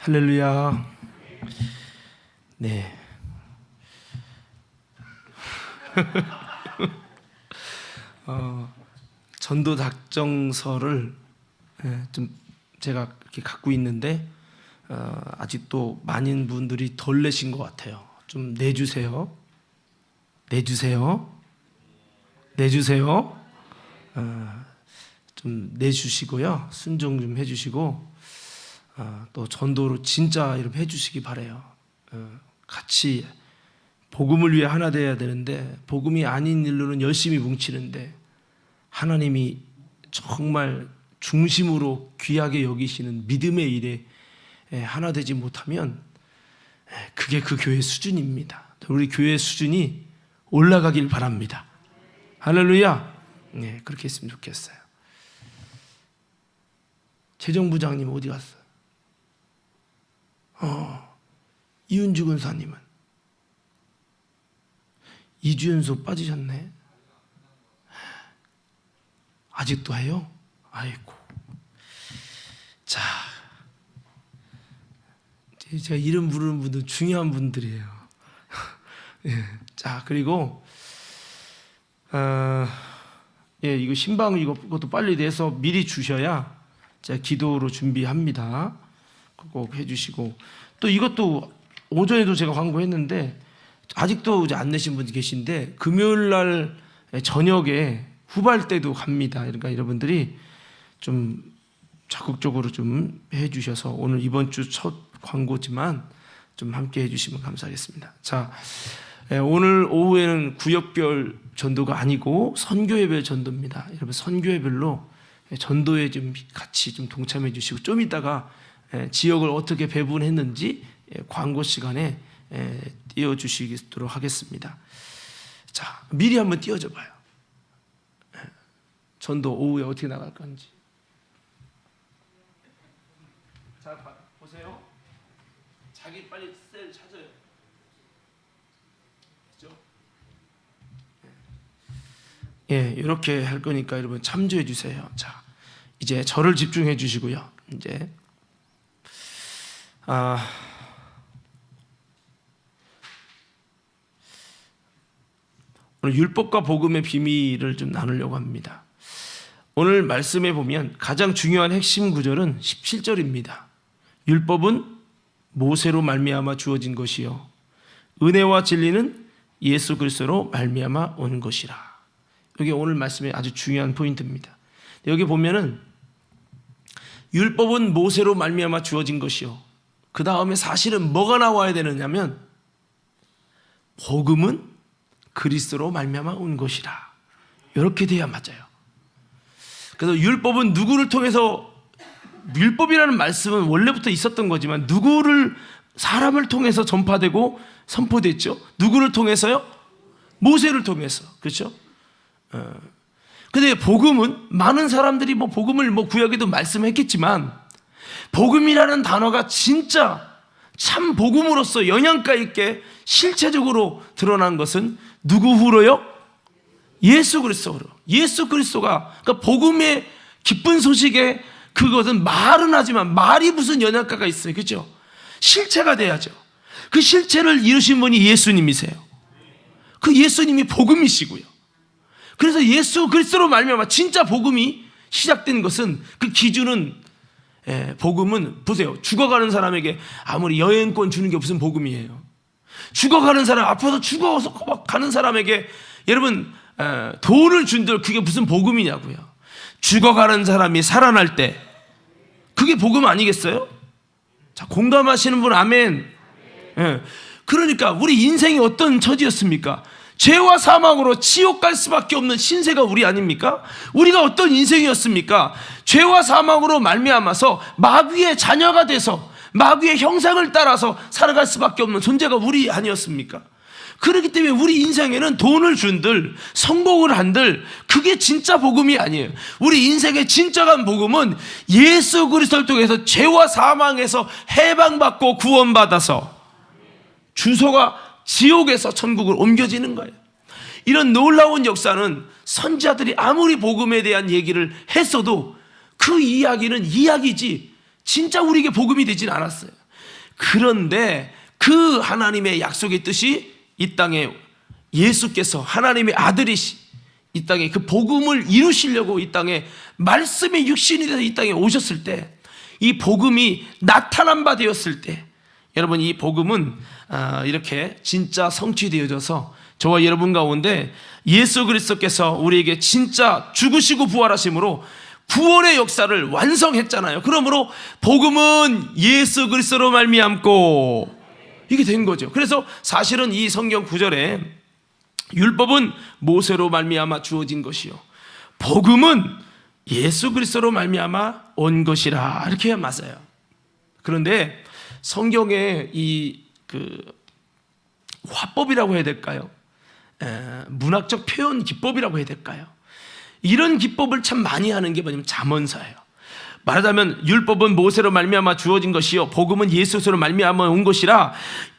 할렐루야. 네. 전도 작정서를 좀 제가 이렇게 갖고 있는데 아직도 많은 분들이 덜 내신 것 같아요. 좀 내주세요. 좀 내주시고요. 순종 좀 해주시고 또 전도로 진짜 이렇게 해주시기 바래요. 같이 복음을 위해 하나 되어야 되는데 복음이 아닌 일로는 열심히 뭉치는데 하나님이 정말 중심으로 귀하게 여기시는 믿음의 일에 하나 되지 못하면 그게 그 교회 수준입니다. 우리 교회 수준이 올라가길 바랍니다. 할렐루야. 네, 그렇게 했으면 좋겠어요. 재정부장님 어디 갔어요? 이은주 군사님은 이주연소 빠지셨네. 아직도 해요? 아이고. 자, 제가 이름 부르는 분들 중요한 분들이에요. 예. 자, 그리고 이거 신방 이것도 빨리 내서 미리 주셔야 제가 기도로 준비합니다. 꼭 해주시고, 또 이것도 오전에도 제가 광고했는데 아직도 이제 안 내신 분이 계신데 금요일 날 저녁에 후발대도 갑니다. 그러니까 여러분들이 좀 적극적으로 좀 해주셔서 오늘 이번 주 첫 광고지만 좀 함께 해주시면 감사하겠습니다. 자, 오늘 오후에는 구역별 전도가 아니고 선교회별 전도입니다. 여러분 선교회별로 전도에 좀 같이 좀 동참해 주시고, 좀 이따가 지역을 어떻게 배분했는지 광고 시간에 띄워주시도록 하겠습니다. 자, 미리 한번 띄워줘 봐요. 전도 오후에 어떻게 나갈 건지. 자, 보세요. 자기 빨리 셀 찾아요. 그렇죠? 이렇게 할 거니까 여러분 참조해 주세요. 자, 이제 저를 집중해 주시고요. 이제 오늘 율법과 복음의 비밀을 좀 나누려고 합니다. 오늘 말씀에 보면 가장 중요한 핵심 구절은 17절입니다. 율법은 모세로 말미암아 주어진 것이요 은혜와 진리는 예수 그리스도로 말미암아 온 것이라. 여기 오늘 말씀의 아주 중요한 포인트입니다. 여기 보면은 율법은 모세로 말미암아 주어진 것이요, 그 다음에 사실은 뭐가 나와야 되느냐면 복음은 그리스도로 말미암아 온 것이라. 이렇게 돼야 맞아요. 그래서 율법은 누구를 통해서, 율법이라는 말씀은 원래부터 있었던 거지만 누구를, 사람을 통해서 전파되고 선포됐죠. 누구를 통해서요? 모세를 통해서. 그렇죠? 근데 복음은 많은 사람들이 복음을 구약에도 말씀했겠지만 복음이라는 단어가 진짜 참 복음으로서 영양가 있게 실체적으로 드러난 것은 누구 후로요? 예수 그리스도로. 예수 그리스도가, 그러니까 복음의 기쁜 소식에 그것은 말은 하지만 말이 무슨 영양가가 있어요. 그렇죠? 실체가 돼야죠. 그 실체를 이루신 분이 예수님이세요. 그 예수님이 복음이시고요. 그래서 예수 그리스도로 말미암아 진짜 복음이 시작된 것은, 그 기준은, 복음은 보세요. 죽어가는 사람에게 아무리 여행권 주는 게 무슨 복음이에요? 죽어가는 사람, 아파서 죽어서 가는 사람에게 여러분 돈을 준들, 그게 무슨 복음이냐고요. 죽어가는 사람이 살아날 때 그게 복음 아니겠어요? 자, 공감하시는 분 아멘. 그러니까 우리 인생이 어떤 처지였습니까? 죄와 사망으로 지옥 갈 수밖에 없는 신세가 우리 아닙니까? 우리가 어떤 인생이었습니까? 죄와 사망으로 말미암아서 마귀의 자녀가 돼서 마귀의 형상을 따라서 살아갈 수밖에 없는 존재가 우리 아니었습니까? 그렇기 때문에 우리 인생에는 돈을 준들, 성공을 한들, 그게 진짜 복음이 아니에요. 우리 인생의 진짜간 복음은 예수 그리스도를 통해서 죄와 사망에서 해방받고 구원받아서 주소가 지옥에서 천국을 옮겨지는 거예요. 이런 놀라운 역사는 선지자들이 아무리 복음에 대한 얘기를 했어도 그 이야기는 이야기지 진짜 우리에게 복음이 되진 않았어요. 그런데 그 하나님의 약속의 뜻이 이 땅에 예수께서 하나님의 아들이 이 땅에 그 복음을 이루시려고 이 땅에 말씀의 육신이 돼서 이 땅에 오셨을 때, 이 복음이 나타난 바 되었을 때, 여러분 이 복음은 이렇게 진짜 성취되어져서 저와 여러분 가운데 예수 그리스도께서 우리에게 진짜 죽으시고 부활하심으로 구원의 역사를 완성했잖아요. 그러므로 복음은 예수 그리스도로 말미암고 이게 된 거죠. 그래서 사실은 이 성경 구절에 율법은 모세로 말미암아 주어진 것이요, 복음은 예수 그리스도로 말미암아 온 것이라, 이렇게 맞아요. 그런데 성경의 이 화법이라고 해야 될까요? 문학적 표현 기법이라고 해야 될까요? 이런 기법을 참 많이 하는 게 뭐냐면 잠언서예요. 말하자면 율법은 모세로 말미암아 주어진 것이요, 복음은 예수로 말미암아 온 것이라.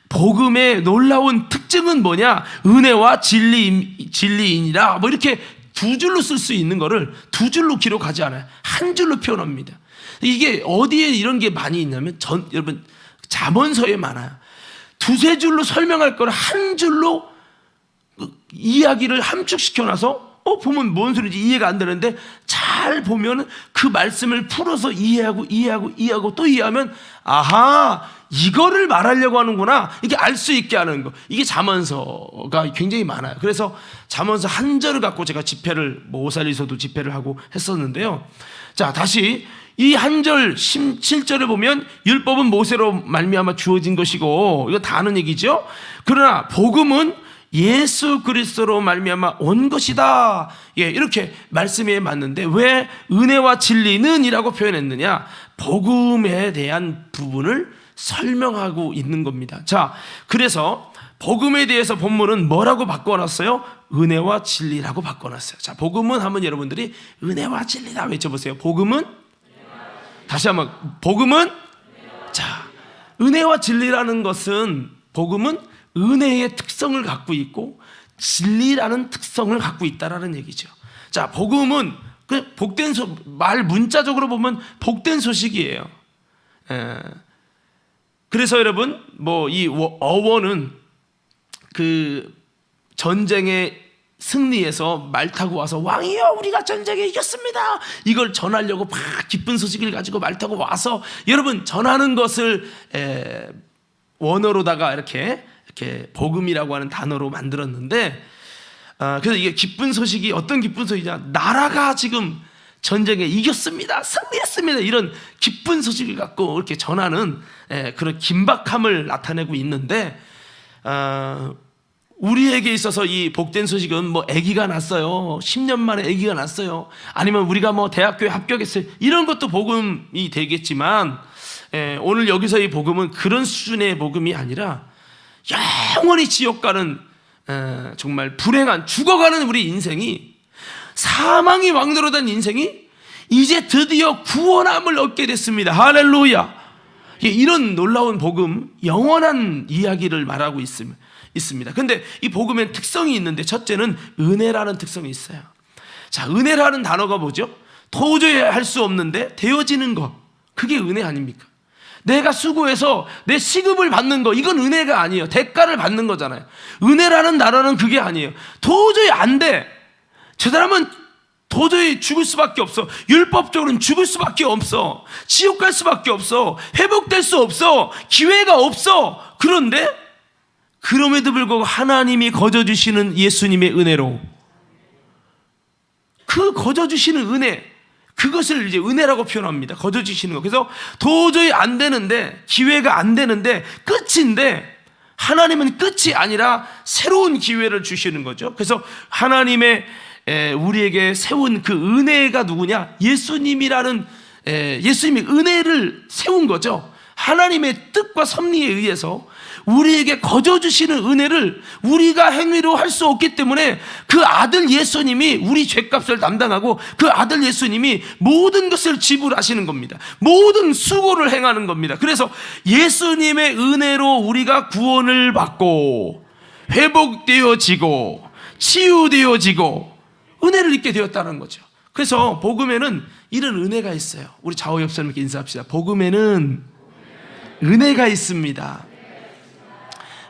복음의 놀라운 특징은 뭐냐? 은혜와 진리이니라. 뭐 이렇게 두 줄로 쓸 수 있는 거를 두 줄로 기록하지 않아요. 한 줄로 표현합니다. 이게 어디에 이런 게 많이 있냐면 여러분 잠언서에 많아요. 두세 줄로 설명할 거를 한 줄로 이야기를 함축시켜 놔서 보면 뭔 소리인지 이해가 안 되는데, 잘 보면 그 말씀을 풀어서 이해하고 또 이해하면, 아하, 이거를 말하려고 하는구나, 이게 알 수 있게 하는 거. 이게 잠언서가 굉장히 많아요. 그래서 잠언서 한 절을 갖고 제가 집회를 오살리서도 집회를 하고 했었는데요. 자, 다시 이 한 절 17절을 보면 율법은 모세로 말미암아 주어진 것이고, 이거 다 아는 얘기죠. 그러나 복음은 예수 그리스도로 말미암아 온 것이다. 예, 이렇게 말씀에 맞는데 왜 은혜와 진리는 이라고 표현했느냐? 복음에 대한 부분을 설명하고 있는 겁니다. 자, 그래서 복음에 대해서 본문은 뭐라고 바꿔놨어요? 은혜와 진리라고 바꿔놨어요. 자, 복음은 하면 여러분들이 은혜와 진리다 외쳐보세요. 복음은? 다시 한번, 복음은? 자, 은혜와 진리라는 것은, 복음은 은혜의 특성을 갖고 있고 진리라는 특성을 갖고 있다라는 얘기죠. 자, 복음은 그 복된 말 문자적으로 보면 복된 소식이에요. 그래서 여러분 이 어원은 그 전쟁의 승리해서 말 타고 와서 왕이여 우리가 전쟁에 이겼습니다, 이걸 전하려고 막 기쁜 소식을 가지고 말 타고 와서 여러분 전하는 것을 원어로다가 이렇게 복음이라고 하는 단어로 만들었는데, 그래서 이게 기쁜 소식이 어떤 기쁜 소식이냐? 나라가 지금 전쟁에 이겼습니다, 승리했습니다, 이런 기쁜 소식을 갖고 이렇게 전하는 그런 긴박함을 나타내고 있는데, 우리에게 있어서 이 복된 소식은 뭐 아기가 났어요, 10년 만에 아기가 났어요, 아니면 우리가 뭐 대학교에 합격했어요, 이런 것도 복음이 되겠지만, 오늘 여기서 이 복음은 그런 수준의 복음이 아니라 영원히 지옥 가는, 정말 불행한 죽어가는 우리 인생이, 사망이 왕노릇한 인생이 이제 드디어 구원함을 얻게 됐습니다. 할렐루야. 이런 놀라운 복음, 영원한 이야기를 말하고 있습니다. 근데 이 복음엔 특성이 있는데, 첫째는 은혜라는 특성이 있어요. 자, 은혜라는 단어가 뭐죠? 도저히 할 수 없는데 되어지는 거, 그게 은혜 아닙니까? 내가 수고해서 내 시급을 받는 거, 이건 은혜가 아니에요. 대가를 받는 거잖아요. 은혜라는 단어는 그게 아니에요. 도저히 안 돼. 저 사람은 도저히 죽을 수밖에 없어. 율법적으로는 죽을 수밖에 없어. 지옥 갈 수밖에 없어. 회복될 수 없어. 기회가 없어. 그런데 그럼에도 불구하고 하나님이 거저주시는 예수님의 은혜로, 그 거저주시는 은혜, 그것을 이제 은혜라고 표현합니다. 거저주시는 거. 그래서 도저히 안 되는데, 기회가 안 되는데, 끝인데, 하나님은 끝이 아니라 새로운 기회를 주시는 거죠. 그래서 하나님의 우리에게 세운 그 은혜가 누구냐? 예수님이라는, 예수님이 은혜를 세운 거죠. 하나님의 뜻과 섭리에 의해서 우리에게 거저주시는 은혜를 우리가 행위로 할 수 없기 때문에 그 아들 예수님이 우리 죄값을 담당하고 그 아들 예수님이 모든 것을 지불하시는 겁니다. 모든 수고를 행하는 겁니다. 그래서 예수님의 은혜로 우리가 구원을 받고 회복되어지고 치유되어지고 은혜를 입게 되었다는 거죠. 그래서 복음에는 이런 은혜가 있어요. 우리 좌우 옆 사람에게 인사합시다. 복음에는 은혜가 있습니다.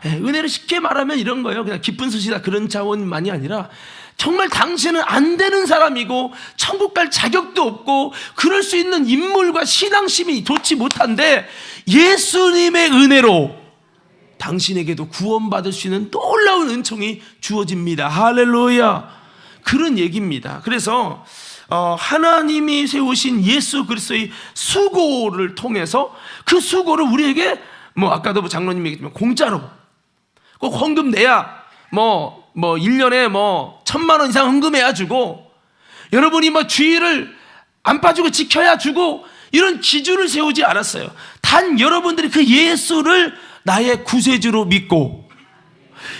은혜를 쉽게 말하면 이런 거예요. 그냥 기쁜 소식이다 그런 차원만이 아니라 정말 당신은 안 되는 사람이고 천국 갈 자격도 없고 그럴 수 있는 인물과 신앙심이 좋지 못한데 예수님의 은혜로 당신에게도 구원받을 수 있는 놀라운 은총이 주어집니다. 할렐루야. 그런 얘기입니다. 그래서 하나님이 세우신 예수 그리스도의 수고를 통해서 그 수고를 우리에게 아까도 장로님이 얘기했지만 공짜로 꼭 헌금 내야 1년에 1,000만 원 이상 헌금해야 주고 여러분이 주의를 안 빠지고 지켜야 주고 이런 기준을 세우지 않았어요. 단 여러분들이 그 예수를 나의 구세주로 믿고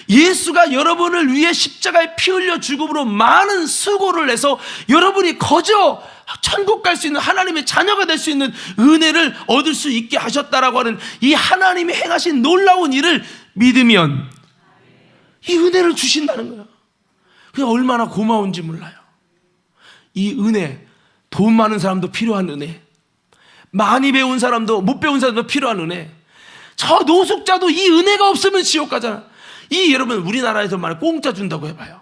예수가 여러분을 위해 십자가에 피 흘려 죽음으로 많은 수고를 해서 여러분이 거저 천국 갈 수 있는 하나님의 자녀가 될 수 있는 은혜를 얻을 수 있게 하셨다라고 하는 이 하나님이 행하신 놀라운 일을 믿으면 이 은혜를 주신다는 거예요. 그게 얼마나 고마운지 몰라요. 이 은혜, 돈 많은 사람도 필요한 은혜, 많이 배운 사람도 못 배운 사람도 필요한 은혜, 저 노숙자도 이 은혜가 없으면 지옥 가잖아. 여러분 우리나라에서 말해 공짜 준다고 해봐요.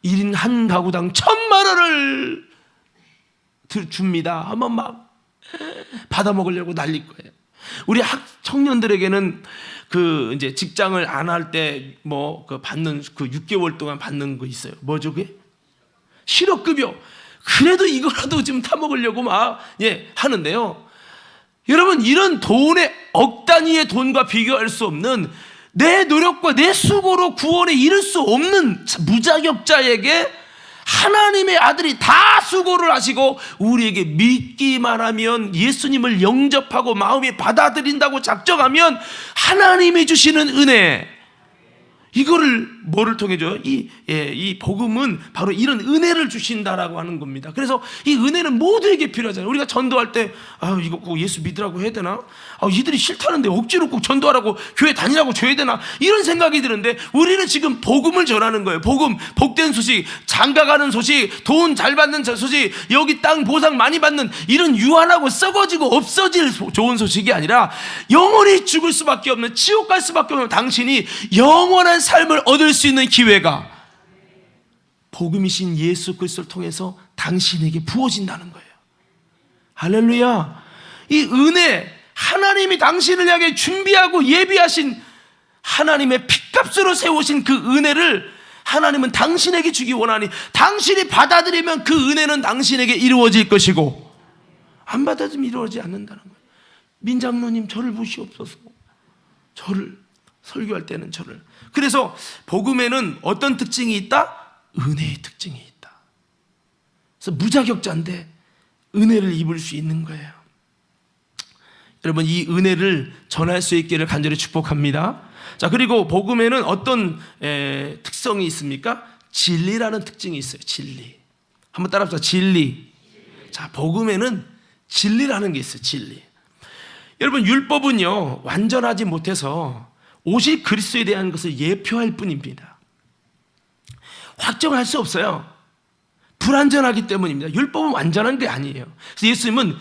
1인 한 가구당 1,000만 원을 줍니다. 한번 막 받아 먹으려고 날릴 거예요. 우리 청년들에게는 이제 직장을 안 할 때 받는 6개월 동안 받는 거 있어요. 뭐죠 그게? 실업급여. 그래도 이거라도 좀 타먹으려고 하는데요. 여러분 이런 돈의 억 단위의 돈과 비교할 수 없는 내 노력과 내 수고로 구원에 이를 수 없는 무자격자에게 하나님의 아들이 다 수고를 하시고 우리에게 믿기만 하면 예수님을 영접하고 마음에 받아들인다고 작정하면 하나님이 주시는 은혜, 이거를 뭐를 통해 줘요? 이 복음은 바로 이런 은혜를 주신다라고 하는 겁니다. 그래서 이 은혜는 모두에게 필요하잖아요. 우리가 전도할 때 이거 꼭 예수 믿으라고 해야 되나? 이들이 싫다는데 억지로 꼭 전도하라고 교회 다니라고 줘야 되나? 이런 생각이 드는데 우리는 지금 복음을 전하는 거예요. 복음, 복된 소식, 장가가는 소식, 돈 잘 받는 소식, 여기 땅 보상 많이 받는 이런 유한하고 썩어지고 없어질 좋은 소식이 아니라 영원히 죽을 수밖에 없는, 지옥 갈 수밖에 없는 당신이 영원한 삶을 얻을 수 있는 기회가 복음이신 예수 그리스도를 통해서 당신에게 부어진다는 거예요. 할렐루야. 이 은혜, 하나님이 당신을 향해 준비하고 예비하신 하나님의 핏값으로 세우신 그 은혜를 하나님은 당신에게 주기 원하니 당신이 받아들이면 그 은혜는 당신에게 이루어질 것이고 안 받아들이면 이루어지지 않는다는 거예요. 민장로님 저를 보시옵소서. 저를 설교할 때는 저를. 그래서 복음에는 어떤 특징이 있다? 은혜의 특징이 있다. 그래서 무자격자인데 은혜를 입을 수 있는 거예요. 여러분 이 은혜를 전할 수 있기를 간절히 축복합니다. 자, 그리고 복음에는 어떤 특성이 있습니까? 진리라는 특징이 있어요. 진리. 한번 따라합시다. 진리. 자, 복음에는 진리라는 게 있어요. 진리. 여러분 율법은요 완전하지 못해서 오직 그리스도에 대한 것을 예표할 뿐입니다. 확정할 수 없어요. 불완전하기 때문입니다. 율법은 완전한 게 아니에요. 그래서 예수님은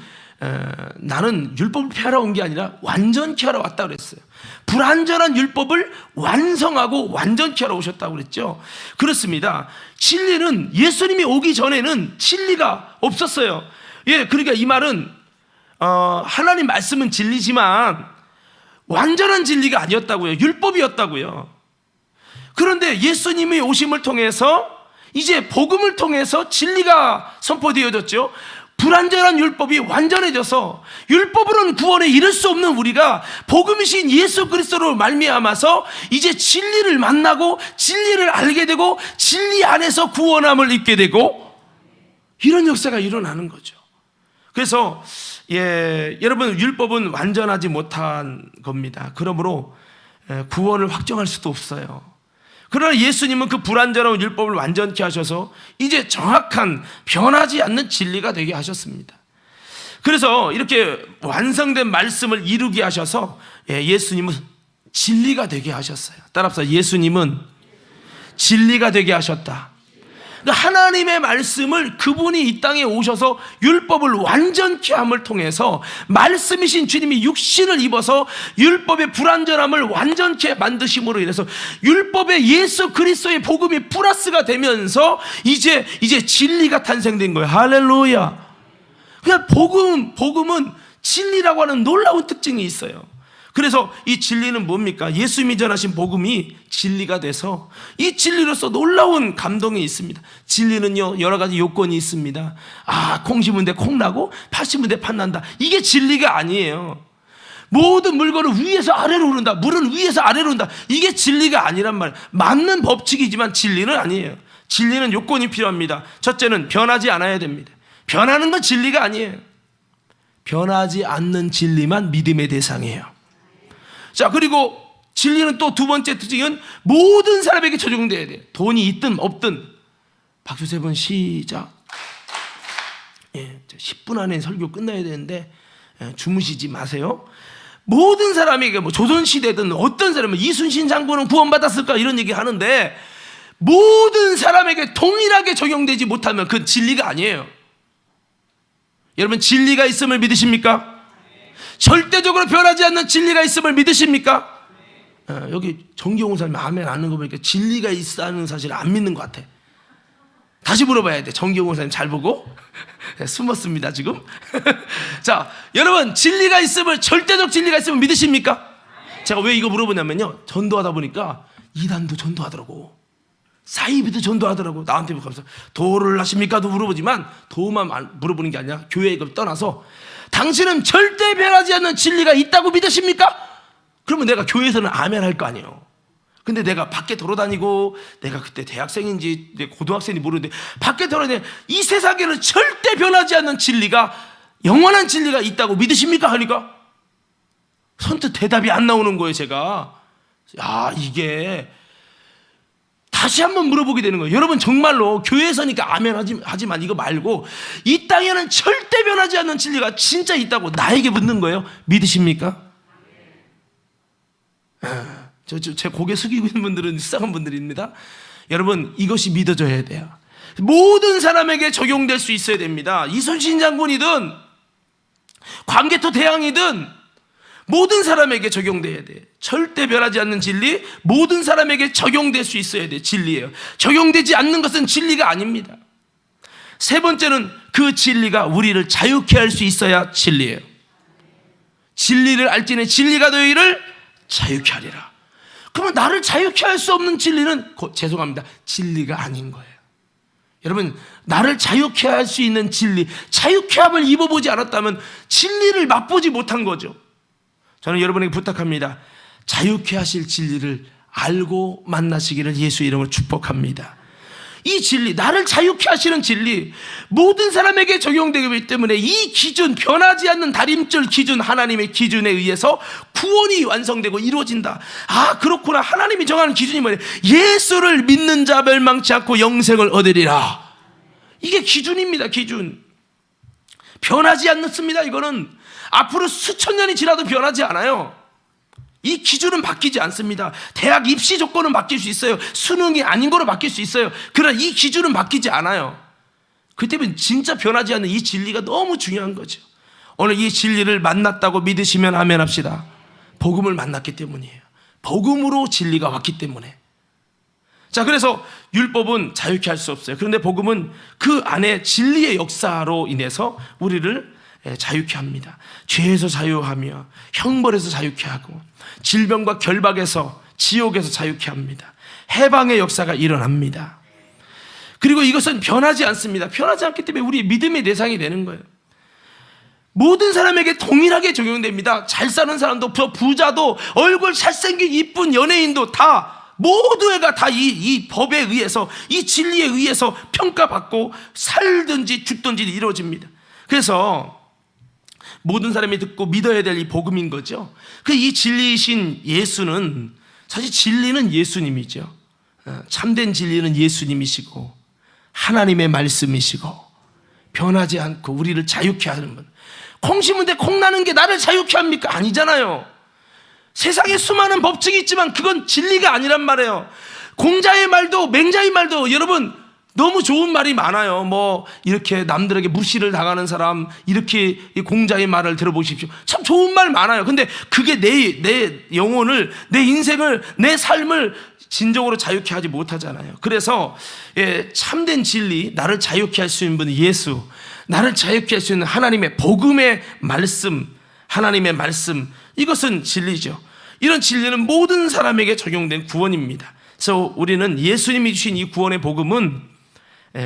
나는 율법을 폐하러 온 게 아니라 완전케 하러 왔다고 그랬어요. 불완전한 율법을 완성하고 완전케 하러 오셨다고 그랬죠. 그렇습니다. 진리는 예수님이 오기 전에는 진리가 없었어요. 그러니까 이 말은 하나님 말씀은 진리지만 완전한 진리가 아니었다고요. 율법이었다고요. 그런데 예수님의 오심을 통해서 이제 복음을 통해서 진리가 선포되어졌죠. 불완전한 율법이 완전해져서 율법으로는 구원에 이를 수 없는 우리가 복음이신 예수 그리스도로 말미암아서 이제 진리를 만나고 진리를 알게 되고 진리 안에서 구원함을 입게 되고 이런 역사가 일어나는 거죠. 그래서 여러분 율법은 완전하지 못한 겁니다. 그러므로 구원을 확정할 수도 없어요. 그러나 예수님은 그 불완전한 율법을 완전케 하셔서 이제 정확한 변하지 않는 진리가 되게 하셨습니다. 그래서 이렇게 완성된 말씀을 이루게 하셔서 예수님은 진리가 되게 하셨어요. 따라합시다. 예수님은 진리가 되게 하셨다. 그러니까 하나님의 말씀을 그분이 이 땅에 오셔서 율법을 완전케 함을 통해서 말씀이신 주님이 육신을 입어서 율법의 불완전함을 완전케 만드심으로 인해서 율법의 예수 그리스도의 복음이 플러스가 되면서 이제 진리가 탄생된 거예요. 할렐루야. 그냥 복음은 진리라고 하는 놀라운 특징이 있어요. 그래서 이 진리는 뭡니까? 예수님이 전하신 복음이 진리가 돼서 이 진리로서 놀라운 감동이 있습니다. 진리는요, 여러 가지 요건이 있습니다. 콩 심은 데 콩 나고 팥 심은 데 팥 난다. 이게 진리가 아니에요. 모든 물건은 위에서 아래로 흐른다. 물은 위에서 아래로 흐른다. 이게 진리가 아니란 말이에요. 맞는 법칙이지만 진리는 아니에요. 진리는 요건이 필요합니다. 첫째는 변하지 않아야 됩니다. 변하는 건 진리가 아니에요. 변하지 않는 진리만 믿음의 대상이에요. 자, 그리고 진리는 또 두 번째 특징은 모든 사람에게 적용돼야 돼요. 돈이 있든 없든. 박수 3번 시작. 10분 안에 설교 끝나야 되는데 주무시지 마세요. 모든 사람에게 조선시대든 어떤 사람은 이순신 장군은 구원받았을까 이런 얘기 하는데 모든 사람에게 동일하게 적용되지 못하면 그건 진리가 아니에요. 여러분, 진리가 있음을 믿으십니까? 절대적으로 변하지 않는 진리가 있음을 믿으십니까? 여기 정경호 사람이 아멘 안 하는 거 보니까 진리가 있다는 사실을 안 믿는 것 같아. 다시 물어봐야 돼. 정경호 사님 잘 보고. 숨었습니다 지금. 자, 여러분, 진리가 있음을, 절대적 진리가 있음을 믿으십니까? 제가 왜 이거 물어보냐면요, 전도하다 보니까 이단도 전도하더라고, 사이비도 전도하더라고. 나한테 가면서 도를 하십니까도 물어보지만 도만 물어보는 게 아니라 교회에 떠나서 당신은 절대 변하지 않는 진리가 있다고 믿으십니까? 그러면 내가 교회에서는 아멘 할 거 아니에요. 근데 내가 밖에 돌아다니고, 내가 그때 대학생인지 고등학생인지 모르는데 밖에 돌아다니는 이 세상에는 절대 변하지 않는 진리가, 영원한 진리가 있다고 믿으십니까? 하니까 선뜻 대답이 안 나오는 거예요. 제가 이게 다시 한번 물어보게 되는 거예요. 여러분, 정말로 교회에서니까 아멘 하지만 이거 말고 이 땅에는 절대 변하지 않는 진리가 진짜 있다고 나에게 묻는 거예요. 믿으십니까? 제 고개 숙이고 있는 분들은 수상한 분들입니다. 여러분, 이것이 믿어져야 돼요. 모든 사람에게 적용될 수 있어야 됩니다. 이순신 장군이든 광개토 대왕이든 모든 사람에게 적용돼야 돼. 절대 변하지 않는 진리, 모든 사람에게 적용될 수 있어야 돼. 진리예요. 적용되지 않는 것은 진리가 아닙니다. 세 번째는 그 진리가 우리를 자유케 할 수 있어야 진리예요. 진리를 알지니 진리가 너희를 자유케 하리라. 그러면 나를 자유케 할 수 없는 진리는 죄송합니다, 진리가 아닌 거예요. 여러분, 나를 자유케 할 수 있는 진리, 자유케함을 입어보지 않았다면 진리를 맛보지 못한 거죠. 저는 여러분에게 부탁합니다. 자유케 하실 진리를 알고 만나시기를 예수 이름으로 축복합니다. 이 진리, 나를 자유케 하시는 진리, 모든 사람에게 적용되기 때문에 이 기준, 변하지 않는 다림줄 기준, 하나님의 기준에 의해서 구원이 완성되고 이루어진다. 그렇구나. 하나님이 정하는 기준이 뭐예요? 예수를 믿는 자 멸망치 않고 영생을 얻으리라. 이게 기준입니다. 기준. 변하지 않습니다. 이거는 앞으로 수천 년이 지나도 변하지 않아요. 이 기준은 바뀌지 않습니다. 대학 입시 조건은 바뀔 수 있어요. 수능이 아닌 거로 바뀔 수 있어요. 그러나 이 기준은 바뀌지 않아요. 그 때문에 진짜 변하지 않는 이 진리가 너무 중요한 거죠. 오늘 이 진리를 만났다고 믿으시면 아멘 합시다. 복음을 만났기 때문이에요. 복음으로 진리가 왔기 때문에. 자, 그래서 율법은 자유케 할 수 없어요. 그런데 복음은 그 안에 진리의 역사로 인해서 우리를 자유케 합니다. 죄에서 자유하며 형벌에서 자유케 하고 질병과 결박에서, 지옥에서 자유케 합니다. 해방의 역사가 일어납니다. 그리고 이것은 변하지 않습니다. 변하지 않기 때문에 우리의 믿음의 대상이 되는 거예요. 모든 사람에게 동일하게 적용됩니다. 잘 사는 사람도, 부자도, 얼굴 잘생긴 이쁜 연예인도 다, 모두가 다 이 법에 의해서, 이 진리에 의해서 평가받고 살든지 죽든지 이루어집니다. 그래서 모든 사람이 듣고 믿어야 될 이 복음인 거죠. 이 진리이신 예수는, 사실 진리는 예수님이죠. 참된 진리는 예수님이시고 하나님의 말씀이시고 변하지 않고 우리를 자유케 하는 분. 콩 심은 데 콩 나는 게 나를 자유케 합니까? 아니잖아요. 세상에 수많은 법칙이 있지만 그건 진리가 아니란 말이에요. 공자의 말도 맹자의 말도 여러분 너무 좋은 말이 많아요. 뭐 이렇게 남들에게 무시를 당하는 사람, 이렇게 공자의 말을 들어보십시오. 참 좋은 말 많아요. 근데 그게 내 영혼을, 내 인생을, 내 삶을 진정으로 자유케 하지 못하잖아요. 그래서 참된 진리, 나를 자유케 할 수 있는 분은 예수, 나를 자유케 할 수 있는 하나님의 복음의 말씀, 하나님의 말씀, 이것은 진리죠. 이런 진리는 모든 사람에게 적용된 구원입니다. 그래서 우리는 예수님이 주신 이 구원의 복음은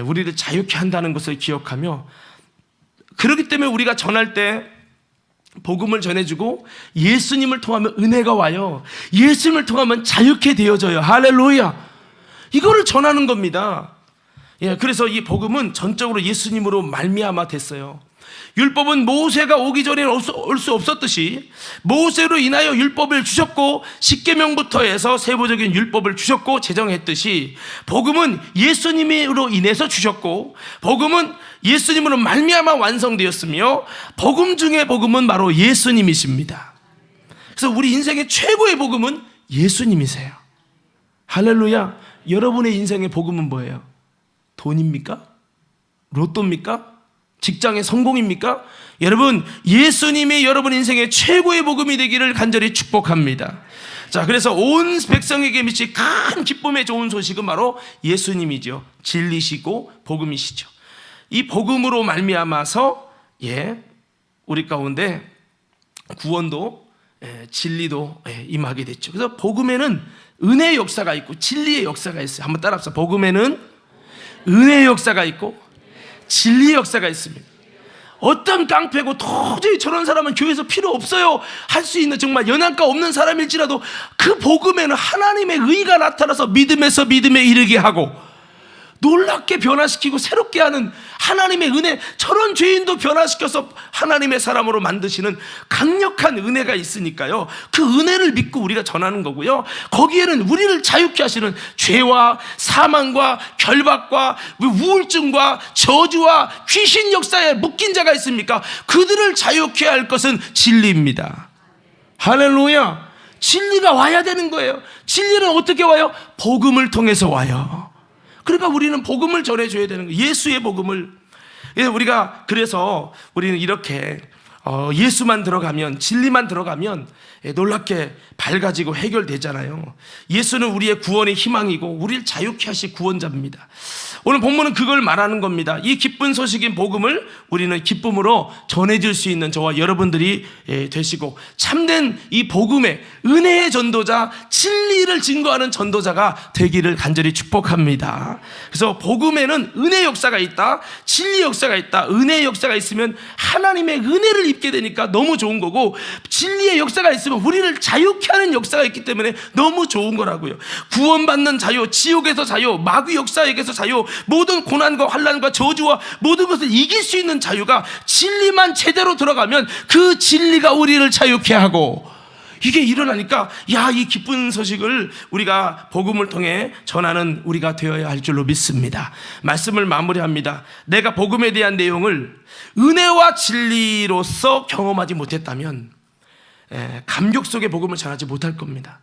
우리를 자유케 한다는 것을 기억하며, 그렇기 때문에 우리가 전할 때 복음을 전해주고 예수님을 통하면 은혜가 와요. 예수님을 통하면 자유케 되어져요. 할렐루야. 이거를 전하는 겁니다. 그래서 이 복음은 전적으로 예수님으로 말미암아 됐어요. 율법은 모세가 오기 전에는 올 수 없었듯이 모세로 인하여 율법을 주셨고, 십계명부터 해서 세부적인 율법을 주셨고 제정했듯이, 복음은 예수님으로 인해서 주셨고, 복음은 예수님으로 말미암아 완성되었으며, 복음 중에 복음은 바로 예수님이십니다. 그래서 우리 인생의 최고의 복음은 예수님이세요. 할렐루야. 여러분의 인생의 복음은 뭐예요? 돈입니까? 로또입니까? 직장의 성공입니까? 여러분, 예수님이 여러분 인생의 최고의 복음이 되기를 간절히 축복합니다. 자, 그래서 온 백성에게 미칠 큰 기쁨의 좋은 소식은 바로 예수님이죠. 진리시고 복음이시죠. 이 복음으로 말미암아서 우리 가운데 구원도 진리도 임하게 됐죠. 그래서 복음에는 은혜의 역사가 있고 진리의 역사가 있어요. 한번 따라합시다. 복음에는 은혜의 역사가 있고 진리의 역사가 있습니다. 어떤 깡패고 도저히 저런 사람은 교회에서 필요 없어요 할 수 있는 정말 연한가 없는 사람일지라도, 그 복음에는 하나님의 의가 나타나서 믿음에서 믿음에 이르게 하고 놀랍게 변화시키고 새롭게 하는 하나님의 은혜, 저런 죄인도 변화시켜서 하나님의 사람으로 만드시는 강력한 은혜가 있으니까요, 그 은혜를 믿고 우리가 전하는 거고요. 거기에는 우리를 자유케 하시는 죄와 사망과 결박과 우울증과 저주와 귀신 역사에 묶인 자가 있습니까? 그들을 자유케 할 것은 진리입니다. 할렐루야. 진리가 와야 되는 거예요. 진리는 어떻게 와요? 복음을 통해서 와요. 그러니까 우리는 복음을 전해줘야 되는 거예요. 예수의 복음을. 우리가 그래서 우리는 이렇게 예수만 들어가면, 진리만 들어가면 놀랍게 밝아지고 해결되잖아요. 예수는 우리의 구원의 희망이고 우리를 자유케 하실 구원자입니다. 오늘 본문은 그걸 말하는 겁니다. 이 기쁜 소식인 복음을 우리는 기쁨으로 전해줄 수 있는 저와 여러분들이 되시고, 참된 이 복음의 은혜의 전도자, 진리를 증거하는 전도자가 되기를 간절히 축복합니다. 그래서 복음에는 은혜 역사가 있다, 진리 역사가 있다. 은혜의 역사가 있으면 하나님의 은혜를 입게 되니까 너무 좋은 거고, 진리의 역사가 있으면 우리를 자유케 하는 역사가 있기 때문에 너무 좋은 거라고요. 구원받는 자유, 지옥에서 자유, 마귀 역사에게서 자유, 모든 고난과 환난과 저주와 모든 것을 이길 수 있는 자유가 진리만 제대로 들어가면 그 진리가 우리를 자유케 하고, 이게 일어나니까 이 기쁜 소식을 우리가 복음을 통해 전하는 우리가 되어야 할 줄로 믿습니다. 말씀을 마무리합니다. 내가 복음에 대한 내용을 은혜와 진리로서 경험하지 못했다면 감격 속의 복음을 전하지 못할 겁니다.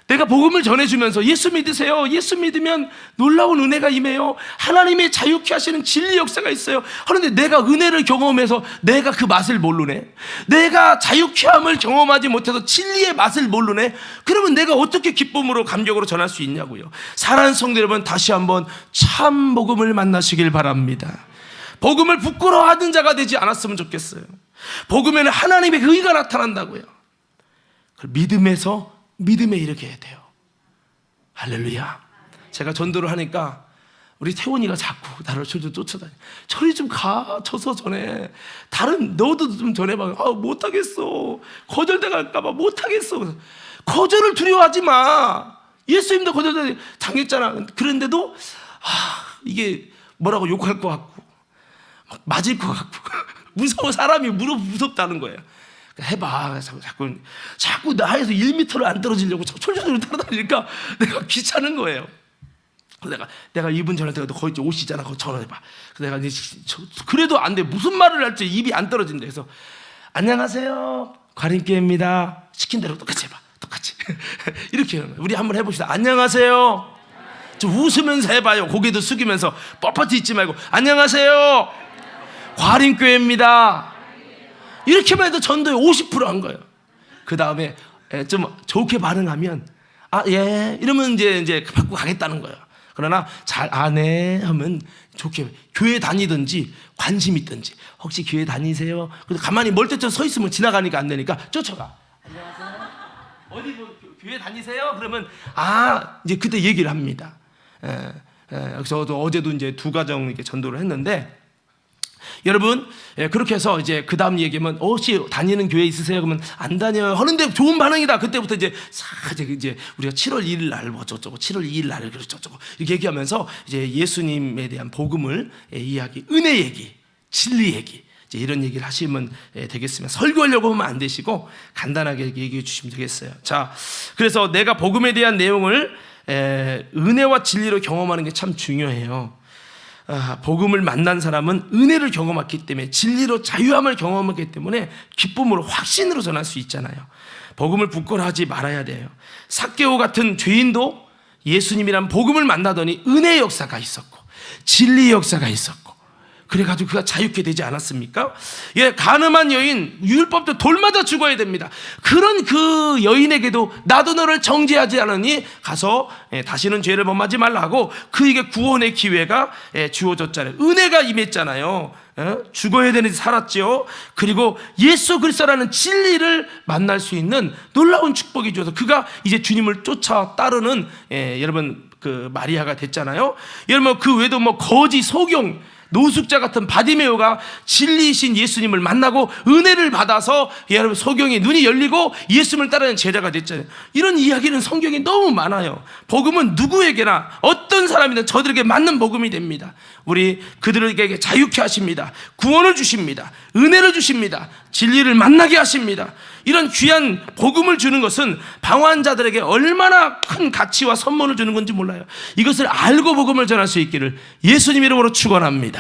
내가 복음을 전해주면서 예수 믿으세요, 예수 믿으면 놀라운 은혜가 임해요, 하나님의 자유케 하시는 진리 역사가 있어요. 그런데 내가 은혜를 경험해서 내가 그 맛을 모르네, 내가 자유케함을 경험하지 못해서 진리의 맛을 모르네, 그러면 내가 어떻게 기쁨으로 감격으로 전할 수 있냐고요. 사랑하는 성도 여러분, 다시 한번 참 복음을 만나시길 바랍니다. 복음을 부끄러워하는 자가 되지 않았으면 좋겠어요. 복음에는 하나님의 의가 나타난다고요. 믿음에서 믿음에 이르게 해야 돼요. 할렐루야. 제가 전도를 하니까 우리 태원이가 자꾸 나를 쫓아다니. 저리 좀 가, 쳐서 전해. 너도 좀 전해봐. 못하겠어. 거절당할까봐 못하겠어. 거절을 두려워하지 마. 예수님도 거절 당했잖아. 그런데도 이게 뭐라고 욕할 것 같고 막 맞을 것 같고 무서워. 사람이 무섭다는 거예요. 해봐. 자꾸 나에서 1m를 안 떨어지려고 철저히 따라다니니까 내가 귀찮은 거예요. 내가 이분 전할 때가 거의 오시잖아. 거기 전화해봐. 내가 그래도 안 돼. 무슨 말을 할지 입이 안 떨어진다. 그래서 안녕하세요, 과림교회입니다. 시킨 대로 똑같이 해봐. 똑같이 이렇게 하는 거예요. 우리 한번 해봅시다. 안녕하세요, 좀 웃으면서 해봐요. 고개도 숙이면서 뻣뻣이 있지 말고 안녕하세요, 과림교회입니다. 이렇게만 해도 전도에 50%한 거예요. 그 다음에 좀 좋게 반응하면 예 이러면 이제 받고 가겠다는 거예요. 그러나 잘 네 하면 좋게, 교회 다니든지 관심 있든지, 혹시 교회 다니세요? 근데 가만히 멀때쯤 서 있으면 지나가니까 안 되니까 쫓아가. 안녕하세요, 어디 교회 다니세요? 그러면 이제 그때 얘기를 합니다. 저도 어제도 이제 2가정 이렇게 전도를 했는데, 여러분 그렇게 해서 이제 그 다음 얘기하면 혹시 다니는 교회 있으세요? 그러면 안 다녀요 하는데 좋은 반응이다. 그때부터 이제 우리가 7월 1일 날 뭐 저쩌고 7월 2일 날 저쩌고 이렇게 얘기하면서 이제 예수님에 대한 복음을 이야기, 은혜 얘기, 진리 얘기, 이제 이런 얘기를 하시면 되겠습니다. 설교하려고 하면 안 되시고 간단하게 얘기해 주시면 되겠어요. 자, 그래서 내가 복음에 대한 내용을 은혜와 진리로 경험하는 게 참 중요해요. 복음을 만난 사람은 은혜를 경험했기 때문에, 진리로 자유함을 경험했기 때문에 기쁨으로, 확신으로 전할 수 있잖아요. 복음을 부끄러워하지 말아야 돼요. 삭개오 같은 죄인도 예수님이란 복음을 만나더니 은혜의 역사가 있었고 진리의 역사가 있었고, 그래가지고 그가 자유케 되지 않았습니까? 예, 가늠한 여인, 율법도 돌마다 죽어야 됩니다. 그런 그 여인에게도 나도 너를 정죄하지 않으니 가서 다시는 죄를 범하지 말라고 그에게 구원의 기회가 주어졌잖아요. 은혜가 임했잖아요. 죽어야 되는데 살았죠. 그리고 예수 그리스도라는 진리를 만날 수 있는 놀라운 축복이 주어서 그가 이제 주님을 쫓아 따르는 여러분 그 마리아가 됐잖아요. 여러분 그 외에도 뭐 거지, 소경, 노숙자 같은 바디메오가 진리이신 예수님을 만나고 은혜를 받아서 여러분 소경의 눈이 열리고 예수님을 따르는 제자가 됐잖아요. 이런 이야기는 성경에 너무 많아요. 복음은 누구에게나 어떤 사람이든 저들에게 맞는 복음이 됩니다. 우리 그들에게 자유케 하십니다. 구원을 주십니다. 은혜를 주십니다. 진리를 만나게 하십니다. 이런 귀한 복음을 주는 것은 방황한 자들에게 얼마나 큰 가치와 선물을 주는 건지 몰라요. 이것을 알고 복음을 전할 수 있기를 예수님 이름으로 축원합니다.